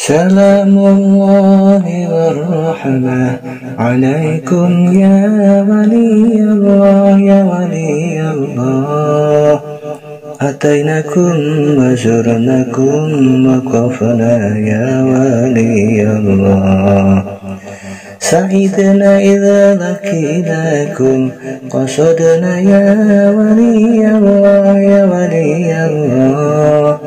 Salamullahi warahmah alaikum ya waliyallah ya waliyallah. Atainakum wa zurnakum wa qafna ya waliyallah. Sa'idna idza lakinakum qasadna ya waliyallah ya waliyallah.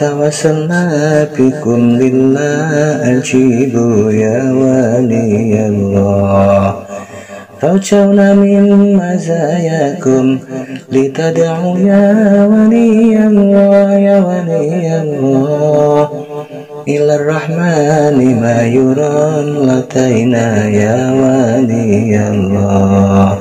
Tawassalna bikum lillah ajibu ya waliyallah. Rajawna min mazayakum litad'u ya waliyallah ya waliyallah. Ila rahmani ma yuran lataina ya waliyallah.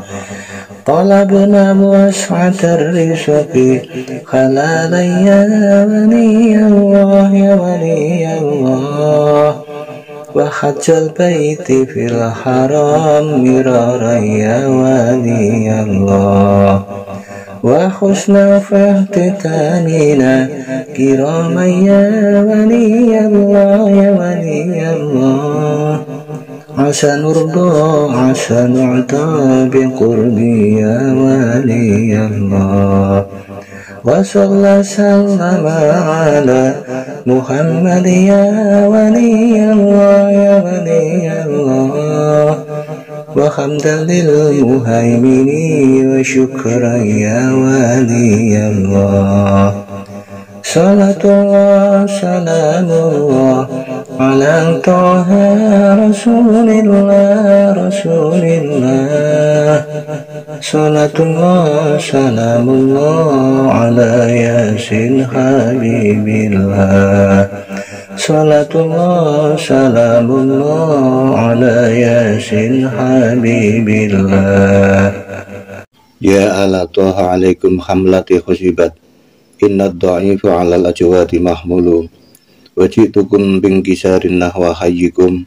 Talabna was'atar rizqi halalan ya waliyallah ya waliyallah. Wa hajjal baiti fil haram miraran ya waliyallah. Wa husna fahtitanina kiraman ya waliyallah ya waliyallah. Asa nurda asa nu'ta biqurbi ya waliyallah. Wa sallama ala Muhammad ya waliyallah ya waliyallah. Wa hamdan lil muhaimini wa syukran ya waliyallah. Salatullah salamullah ala taha rasulillah rasulillah. Salatullah salamullah ala yasin habibillah. Salatullah salamullah ala yasin habibillah. Ya ala toha alaikum hamlati khusibat. Inna dha'ifu alal ajwati mahmulu. Wajitukum bingkisarin nahwa hayyikum.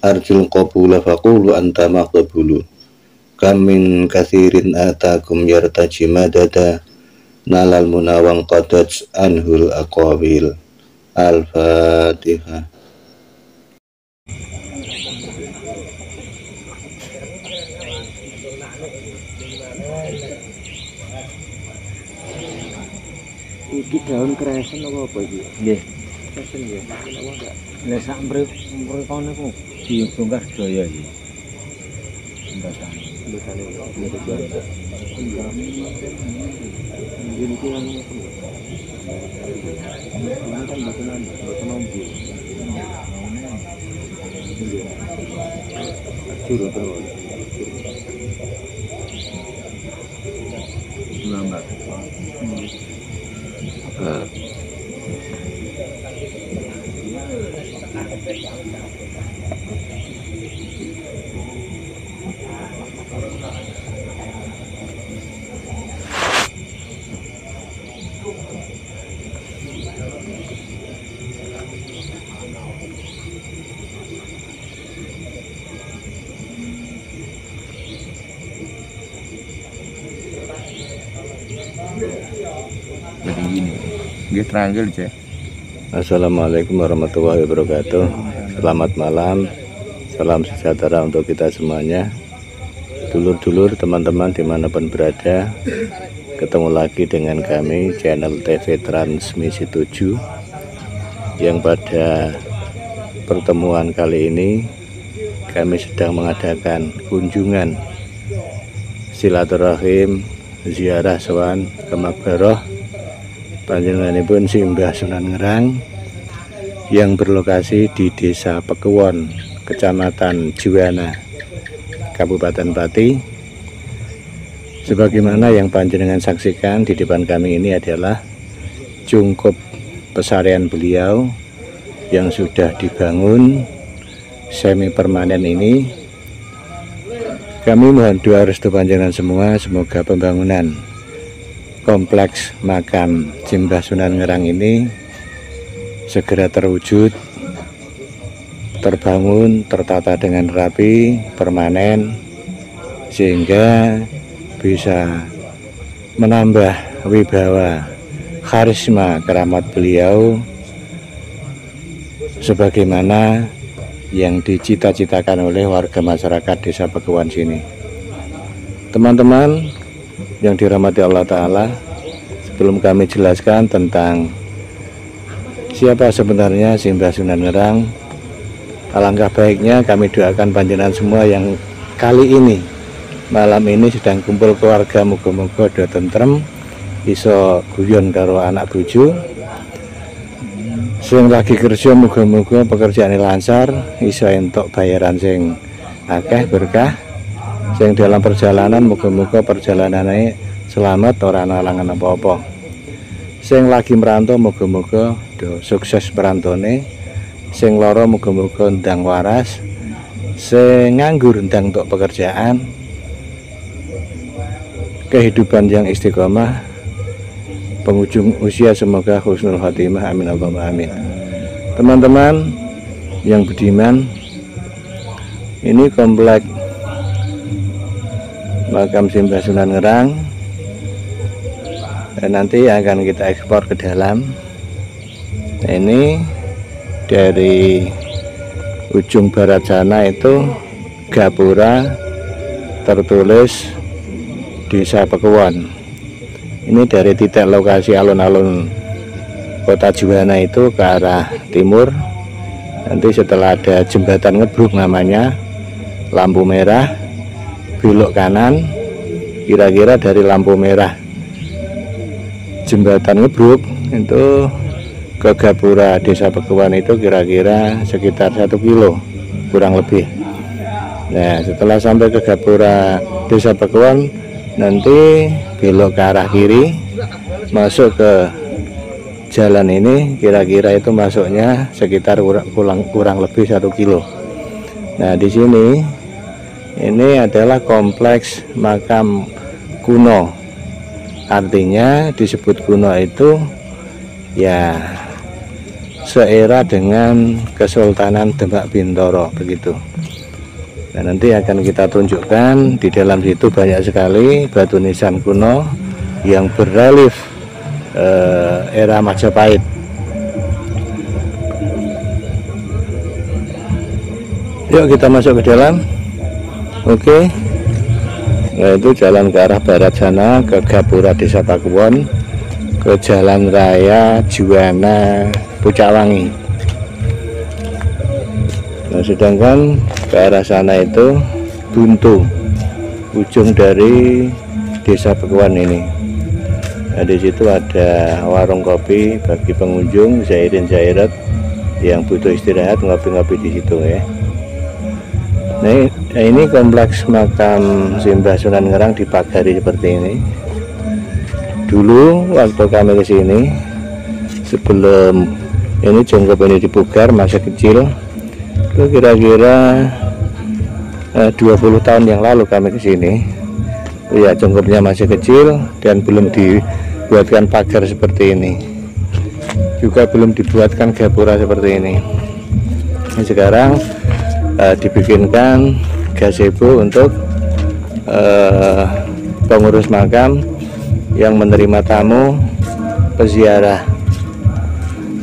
Arjul qabula faqulu anta maqbulu. Kamin kathirin atakum yartaji madada. Nalal munawang qadaj anhul aqawil. Al-Fatihah. Iki daun kresen apa iki? Nggih. Kresen nggih. Apa enggak? Lah sak mrikone ku dibongkar sedaya iki. Jembatan. Jadi gini, dia triangle cek. Assalamualaikum warahmatullahi wabarakatuh. Selamat malam, salam sejahtera untuk kita semuanya. Dulur-dulur, teman-teman dimanapun berada, ketemu lagi dengan kami channel TV Transmisi 7, yang pada pertemuan kali ini kami sedang mengadakan kunjungan silaturahim ziarah sowan ke Makbaroh panjenenganipun Simbah Sunan Ngerang yang berlokasi di Desa Pekewon, Kecamatan Jiwana, Kabupaten Pati. Sebagaimana yang panjenengan saksikan di depan kami ini adalah cungkup pesarian beliau yang sudah dibangun semi permanen ini. Kami mohon doa restu panjenengan semua, semoga pembangunan kompleks makam Simbah Sunan Ngerang ini segera terwujud, terbangun, tertata dengan rapi, permanen, sehingga bisa menambah wibawa karisma keramat beliau sebagaimana yang dicita-citakan oleh warga masyarakat Desa Pakuan sini. Teman-teman yang dirahmati Allah Ta'ala, sebelum kami jelaskan tentang siapa sebenarnya Simbah Sunan Ngerang, alangkah baiknya kami doakan panjenengan semua yang kali ini malam ini sedang kumpul keluarga, muga-muga do tentrem, iso guyon karo anak bojo. Sing lagi kerja muga-muga pekerjaane lancar, iso entuk bayaran sing akeh berkah. Sing dalam perjalanan muga-muga perjalanannya selamat, ora ana halangan apa-apa. Sing lagi merantau muga-muga do sukses perantone. Sing lara muga-muga ndang waras. Sing nganggur ndang untuk pekerjaan. Kehidupan yang istiqomah, penghujung usia semoga husnul khotimah, amin Allahumma amin. Teman-teman yang budiman, ini komplek makam Simbah Sunan Ngerang, dan nanti akan kita ekspor ke dalam. Nah, ini dari ujung barat sana itu gapura tertulis Desa Pakuan. Ini dari titik lokasi alun-alun Kota Juwana itu ke arah timur. Nanti setelah ada jembatan ngebruk namanya, lampu merah, belok kanan, kira-kira dari lampu merah jembatan ngebruk itu ke gapura Desa Pakuan itu kira-kira sekitar 1 kilo kurang lebih. Nah, setelah sampai ke gapura Desa Pakuan, nanti belok ke arah kiri, masuk ke jalan ini, kira-kira itu masuknya sekitar kurang lebih 1 kilo. Nah, di sini ini adalah kompleks makam kuno. Artinya disebut kuno itu ya seera dengan Kesultanan Demak Bintoro begitu. Nah, nanti akan kita tunjukkan di dalam situ banyak sekali batu nisan kuno yang berrelief era Majapahit. Yuk kita masuk ke dalam. Oke. Nah, itu jalan ke arah barat sana ke gapura Desa Pakuan, ke Jalan Raya Juwana Pucakwangi. Nah, sedangkan ke arah sana itu buntu ujung dari Desa Pakuan ini. Nah, di situ ada warung kopi bagi pengunjung zairin-zairat yang butuh istirahat ngopi-ngopi di situ ya. Nah, ini kompleks makam Simbah Sunan Ngerang dipagari seperti ini. Dulu waktu kami kesini, sebelum ini jongkop ini dipugar masa kecil, itu kira-kira 20 tahun yang lalu kami kesini. Ya, jongkopnya masih kecil dan belum dibuatkan pagar seperti ini, juga belum dibuatkan gapura seperti ini. Nah, sekarang dibikinkan gazebo untuk pengurus makam yang menerima tamu peziarah.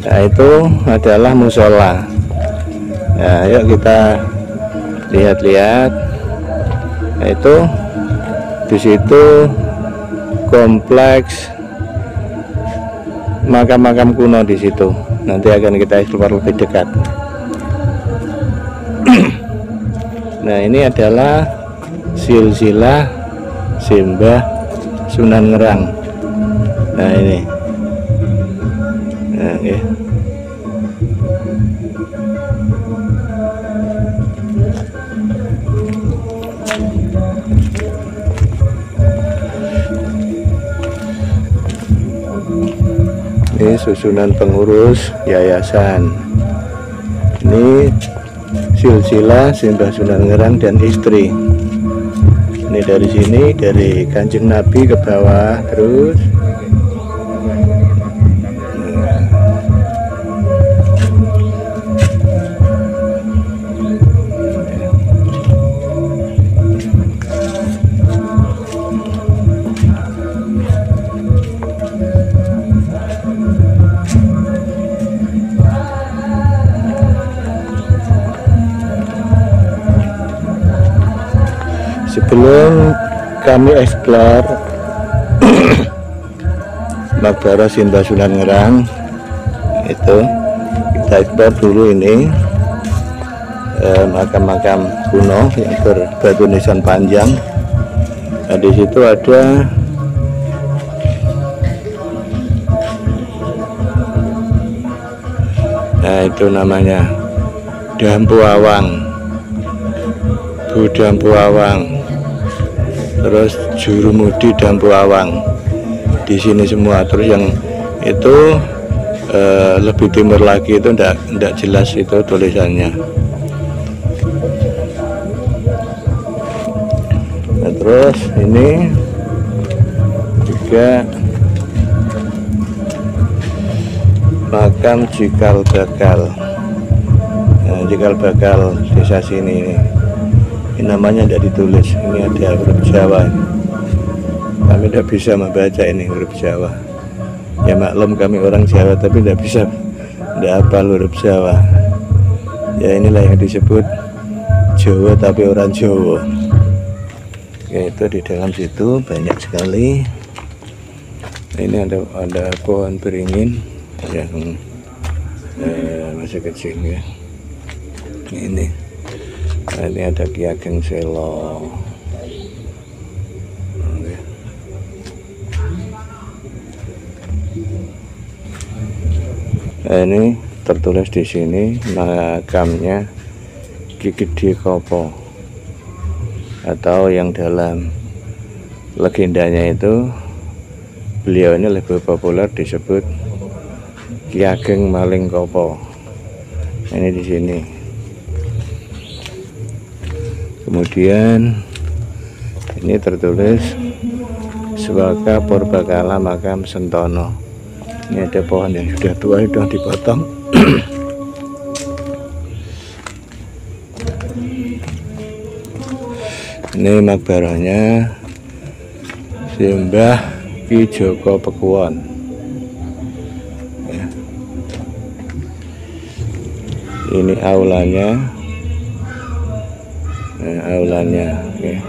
Nah, itu adalah musola. Nah, yuk kita lihat-lihat. Nah, itu di situ kompleks makam-makam kuno di situ. Nanti akan kita eksplor lebih dekat. Nah, ini adalah silsilah Simbah Sunan Ngerang. Nah, ini. Nah, ya. Ini susunan pengurus yayasan. Ini silsilah Simbah Sunan Ngerang dan istri. Ini dari sini, dari Kanjeng Nabi ke bawah terus. Sebelum kami eksplor Maqbarah Simbah Sunan Ngerang, itu kita eksplor dulu ini makam-makam kuno yang berbatu nisan panjang. Nah, di situ ada itu namanya Dampu Awang, Bu Dampu Awang, terus Jurumudi Dampu Awang di sini semua. Terus yang itu lebih timur lagi itu enggak jelas itu tulisannya. Nah, terus ini juga makam Cikal Bakal. Nah, Cikal Bakal desa sini ini namanya tidak ditulis. Ini ada huruf Jawa. Kami tidak bisa membaca ini huruf Jawa. Ya maklum kami orang Jawa tapi tidak bisa, tidak hafal huruf Jawa. Ya inilah yang disebut Jawa tapi orang Jawa. Yaitu di dalam situ banyak sekali. Ini ada pohon beringin yang masih kecil ya. Ini ada Ki Ageng Selo. Nah, ini tertulis di sini makamnya Ki Gede Kopo, atau yang dalam legendanya itu beliau ini lebih populer disebut Ki Ageng Maling Kopo. Ini di sini. Kemudian ini tertulis Swaka Purbakala Makam Sentono. Ini ada pohon yang sudah tua, sudah dipotong. Ini makbarahnya Simbah Ki Joko Pekuwon ya. Ini aulanya, aulanya ya.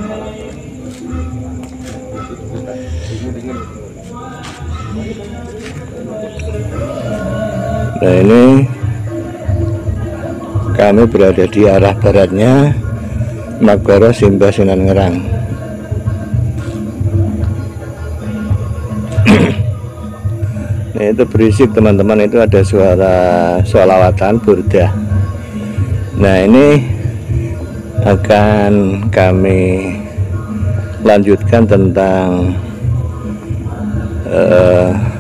Nah, ini kami berada di arah baratnya Maqbarah Simbah Sunan Ngerang. Nah, itu berisik teman-teman, itu ada suara sholawatan burdah. Nah, ini akan kami lanjutkan tentang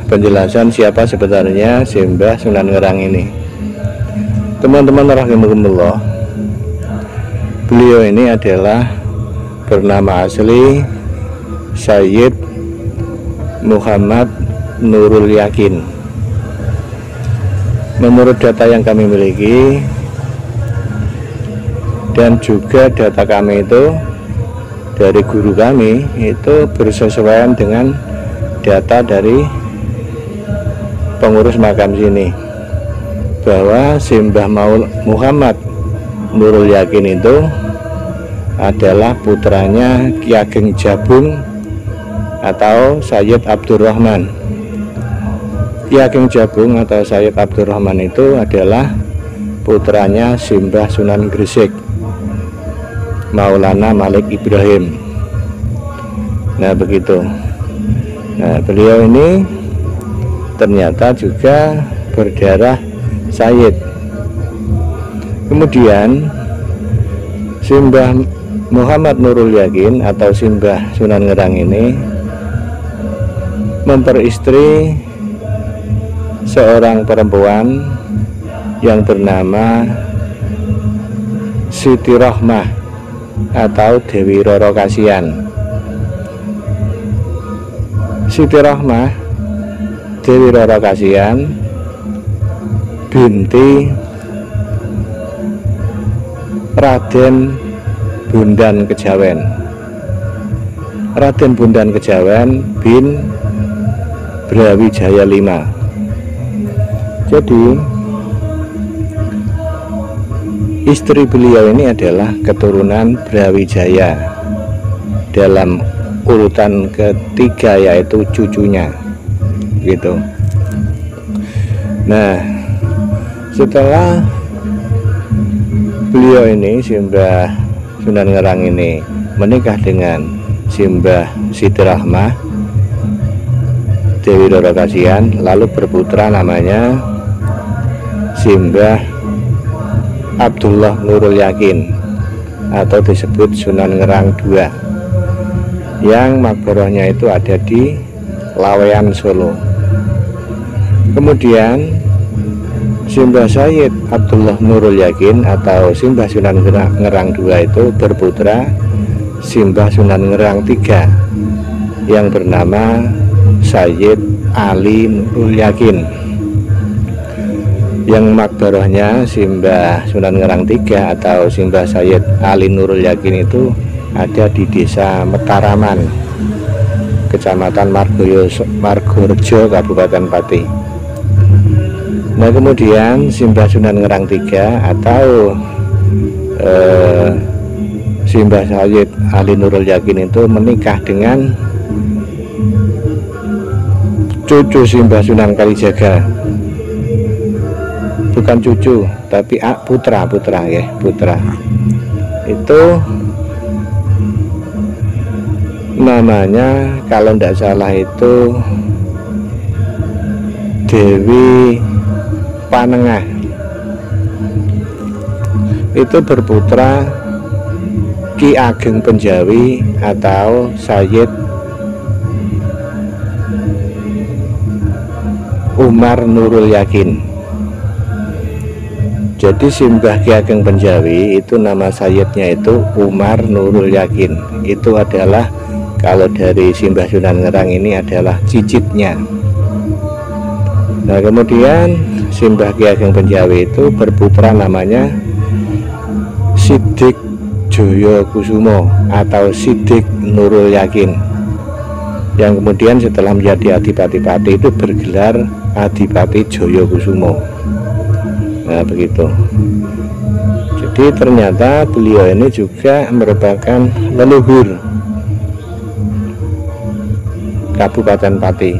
penjelasan siapa sebenarnya Simbah Sunan Ngerang ini. Teman-teman rahimakumullah, beliau ini adalah bernama asli Sayyid Muhammad Nurul Yakin. Menurut data yang kami miliki dan juga data kami itu dari guru kami, itu bersesuaian dengan data dari pengurus makam sini, bahwa Simbah Muhammad Nurul Yakin itu adalah putranya Ki Ageng Jabung atau Sayyid Abdurrahman. Ki Ageng Jabung atau Sayyid Abdurrahman itu adalah putranya Simbah Sunan Gresik, Maulana Malik Ibrahim. Nah, begitu. Nah, beliau ini ternyata juga berdarah Sayyid. Kemudian Simbah Muhammad Nurul Yakin atau Simbah Sunan Ngerang ini memperistri seorang perempuan yang bernama Siti Rohmah atau Dewi Roro Kasihan. Siti Rohmah Dewi Roro Kasihan binti Raden Bondan Kejawen. Raden Bondan Kejawen bin Brawijaya V. Jadi istri beliau ini adalah keturunan Brawijaya. dalam urutan ketiga yaitu cucunya gitu. Nah, setelah beliau ini Simbah Sunan Ngerang ini menikah dengan Simbah Siti Rahmah Dewi Roro Kasihan, lalu berputra namanya Simbah Abdullah Nurul Yakin atau disebut Sunan Ngerang II, yang makborohnya itu ada di Lawean, Solo. Kemudian Simbah Sayyid Abdullah Nurul Yakin atau Simbah Sunan Ngerang II itu berputra Simbah Sunan Ngerang III yang bernama Sayyid Ali Nurul Yakin, yang makborohnya Simbah Sunan Ngerang III atau Simbah Sayyid Ali Nurul Yakin itu ada di desa Metaraman, Kecamatan Margorejo, Kabupaten Pati. Nah, kemudian Simbah Sunan Ngerang III atau Simbah Sayyid Ali Nurul Yakin itu menikah dengan cucu Simbah Sunan Kalijaga. Bukan cucu, tapi putra ya, putra. Itu namanya kalau tidak salah itu Dewi Panengah. Itu berputra Ki Ageng Penjawi atau Sayyid Umar Nurul Yakin. Jadi Simbah Ki Ageng Penjawi itu nama sayyidnya itu Umar Nurul Yakin. Itu adalah kalau dari Simbah Sunan Ngerang ini adalah cicitnya. Nah, kemudian Simbah Ki Ageng Penjawi itu berputra namanya Sidik Joyo Kusumo atau Sidik Nurul Yakin, yang kemudian setelah menjadi Adipati-Pati itu bergelar Adipati Joyo Kusumo. Nah, begitu. Jadi ternyata beliau ini juga merupakan leluhur Kabupaten Pati.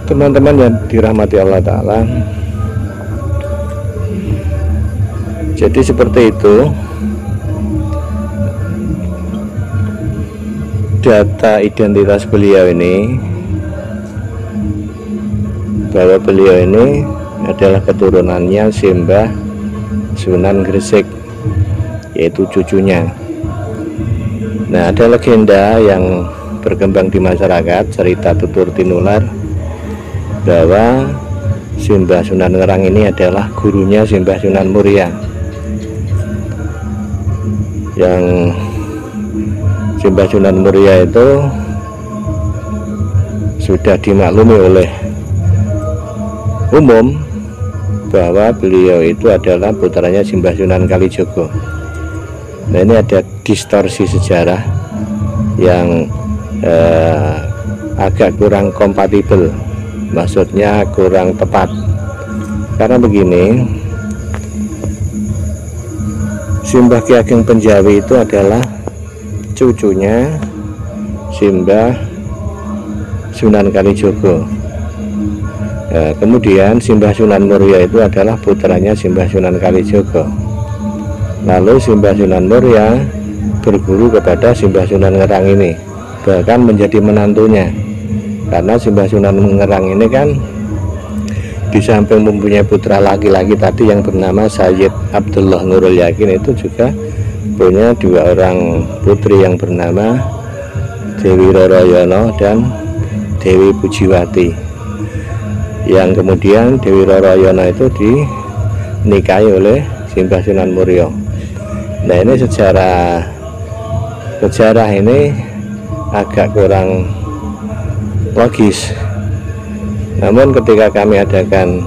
Teman-teman yang dirahmati Allah Ta'ala, jadi seperti itu data identitas beliau ini, bahwa beliau ini adalah keturunannya Simbah Sunan Gresik, yaitu cucunya. Nah, ada legenda yang berkembang di masyarakat, cerita tutur tinular, bahwa Simbah Sunan Ngerang ini adalah gurunya Simbah Sunan Muria, yang Simbah Sunan Muria itu sudah dimaklumi oleh umum bahwa beliau itu adalah putranya Simbah Sunan Kalijogo. Nah, ini ada distorsi sejarah yang agak kurang kompatibel, maksudnya kurang tepat. Karena begini, Simbah Ki Ageng Penjawi itu adalah cucunya Simbah Sunan Kalijogo. Kemudian Simbah Sunan Muria itu adalah putranya Simbah Sunan Kalijogo. Lalu Simbah Sunan Muria berguru kepada Simbah Sunan Ngerang ini, bahkan menjadi menantunya. Karena Simbah Sunan Ngerang ini kan di samping mempunyai putra laki-laki tadi yang bernama Sayyid Abdullah Nurul Yakin, itu juga punya dua orang putri yang bernama Dewi Roroyono dan Dewi Pujiwati, yang kemudian Dewi Roroyono itu dinikahi oleh Simbah Sunan Muria. Nah, ini sejarah ini agak kurang logis. Namun ketika kami adakan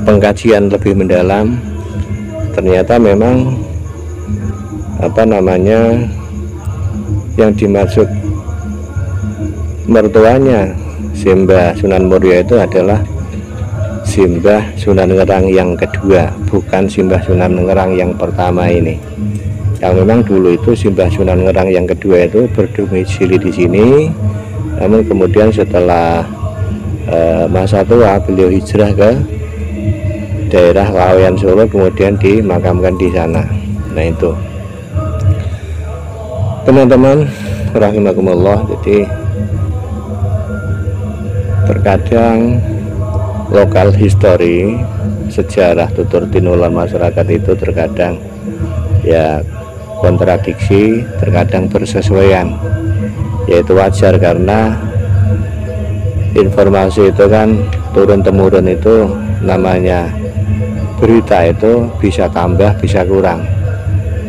pengkajian lebih mendalam, ternyata memang yang dimaksud mertuanya Simbah Sunan Muria itu adalah Simbah Sunan Ngerang yang kedua, bukan Simbah Sunan Ngerang yang pertama ini. yang memang dulu itu Simbah Sunan Ngerang yang kedua itu berdomisili di sini, namun kemudian setelah masa tua beliau hijrah ke daerah Laweyan Solo, kemudian dimakamkan di sana. Nah itu teman-teman rahimakumullah, jadi terkadang lokal history, sejarah tutur tinular masyarakat itu terkadang ya kontradiksi, terkadang bersesuaian, yaitu wajar karena informasi itu kan turun temurun, itu namanya berita itu bisa tambah bisa kurang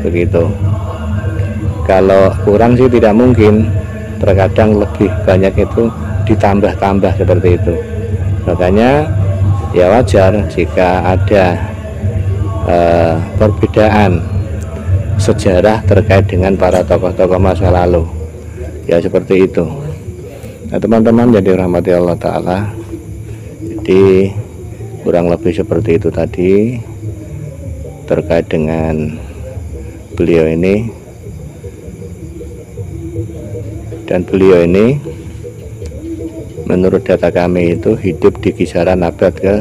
begitu. Kalau kurang sih tidak mungkin, terkadang lebih banyak itu ditambah-tambah seperti itu. Makanya ya wajar jika ada perbedaan sejarah terkait dengan para tokoh-tokoh masa lalu, ya seperti itu. Nah teman-teman jadi rahmati Allah Ta'ala, jadi kurang lebih seperti itu tadi terkait dengan beliau ini. Dan beliau ini menurut data kami itu hidup di kisaran abad ke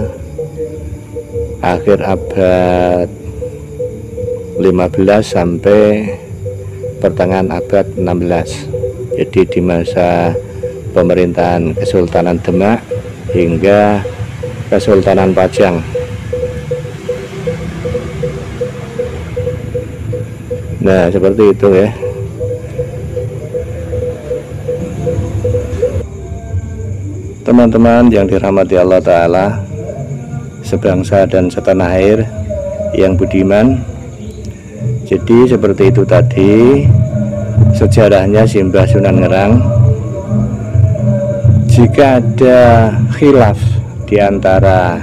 akhir abad 15 sampai pertengahan abad 16. Jadi di masa pemerintahan Kesultanan Demak hingga Kesultanan Pajang. Nah seperti itu ya. Teman-teman yang dirahmati Allah Ta'ala, sebangsa dan setanah air yang budiman, jadi seperti itu tadi sejarahnya Simbah Sunan Ngerang. Jika ada khilaf di antara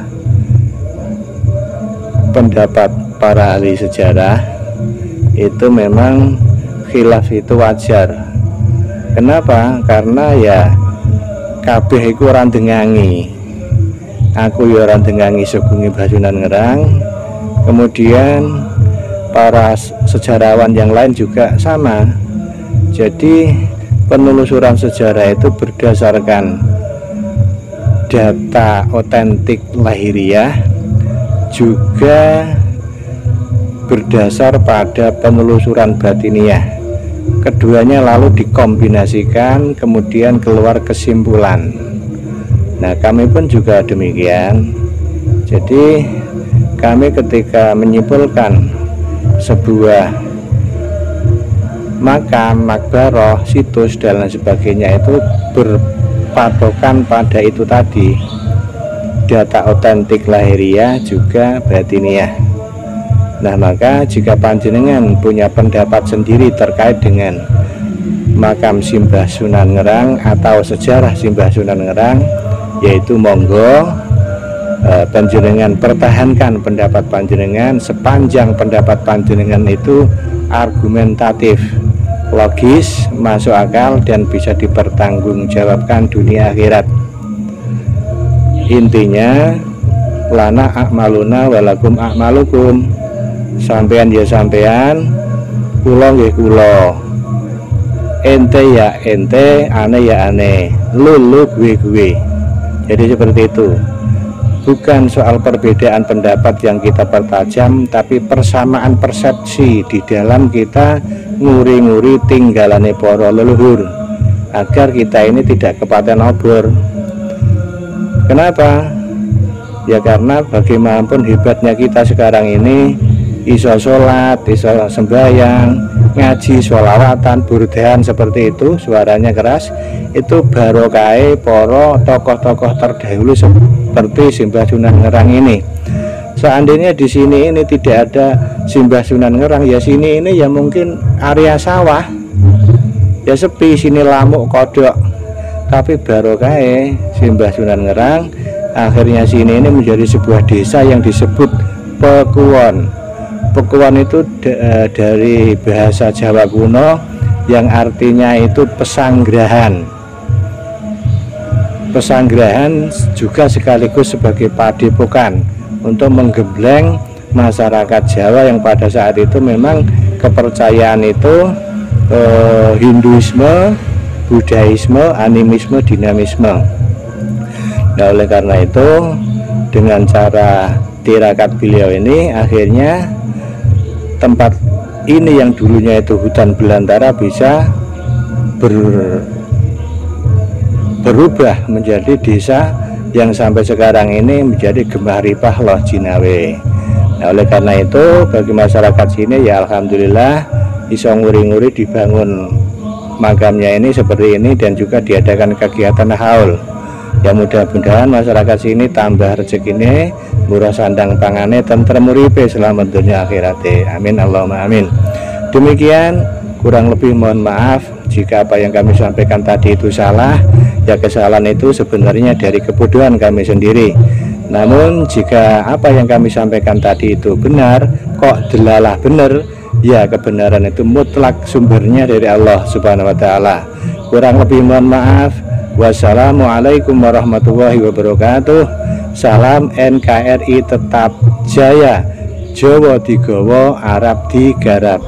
pendapat para ahli sejarah, itu memang khilaf itu wajar. Kenapa? Karena ya kabeh iku ora dengangi. Aku ya ora dengangi Sugeng Mbah Sunan Ngerang. Kemudian para sejarawan yang lain juga sama. Jadi penelusuran sejarah itu berdasarkan data otentik lahiriah, juga berdasar pada penelusuran batiniah. Keduanya lalu dikombinasikan, kemudian keluar kesimpulan. Nah kami pun juga demikian. Jadi kami ketika menyimpulkan sebuah makam, makbaroh, situs dan lain sebagainya itu berpatokan pada itu tadi, data otentik lahiriah juga batiniah. Nah maka jika panjenengan punya pendapat sendiri terkait dengan makam Simbah Sunan Ngerang atau sejarah Simbah Sunan Ngerang, yaitu monggo panjenengan pertahankan pendapat panjenengan sepanjang pendapat panjenengan itu argumentatif, logis, masuk akal, dan bisa dipertanggungjawabkan dunia akhirat. Intinya lana a'maluna walakum a'malukum, sampean ya sampean, kula nggih kula, ente ya ente, ane ya ane, lu gue. Jadi seperti itu. Bukan soal perbedaan pendapat yang kita pertajam, tapi persamaan persepsi di dalam kita nguri-nguri tinggalane para leluhur, agar kita ini tidak kepaten obor. Kenapa? Ya karena bagaimanapun hebatnya kita sekarang ini, iso sholat, iso sembahyang, ngaji, sholawatan, burdahan seperti itu, suaranya keras, itu barokah para tokoh-tokoh terdahulu seperti Simbah Sunan Ngerang ini. Seandainya di sini ini tidak ada Simbah Sunan Ngerang, ya sini ini ya mungkin area sawah, ya sepi, sini lamuk kodok. Tapi barokah Simbah Sunan Ngerang, akhirnya sini ini menjadi sebuah desa yang disebut Pekuwon. Pekuwon itu dari bahasa Jawa kuno yang artinya itu pesanggrahan. Pesanggrahan juga sekaligus sebagai padepokan untuk menggembleng masyarakat Jawa yang pada saat itu memang kepercayaan itu Hinduisme, Buddhaisme, animisme, dinamisme. Nah, oleh karena itu dengan cara tirakat beliau ini akhirnya tempat ini yang dulunya itu hutan belantara bisa berubah menjadi desa yang sampai sekarang ini menjadi Gemaripah Loh Jinawe. Nah, oleh karena itu bagi masyarakat sini ya alhamdulillah iso nguri-nguri dibangun makamnya ini seperti ini dan juga diadakan kegiatan haul. Ya mudah-mudahan masyarakat sini tambah rezekine, murah sandang pangane, tentrem uripe selamat dunia akhirate. Amin Allahumma amin. Demikian, kurang lebih mohon maaf jika apa yang kami sampaikan tadi itu salah. Ya kesalahan itu sebenarnya dari kebodohan kami sendiri. Namun jika apa yang kami sampaikan tadi itu benar, kok delalah benar, ya kebenaran itu mutlak sumbernya dari Allah Subhanahu wa taala. Kurang lebih mohon maaf. Wassalamualaikum warahmatullahi wabarakatuh. Salam NKRI tetap jaya. Jawa digawa, Arab digarap.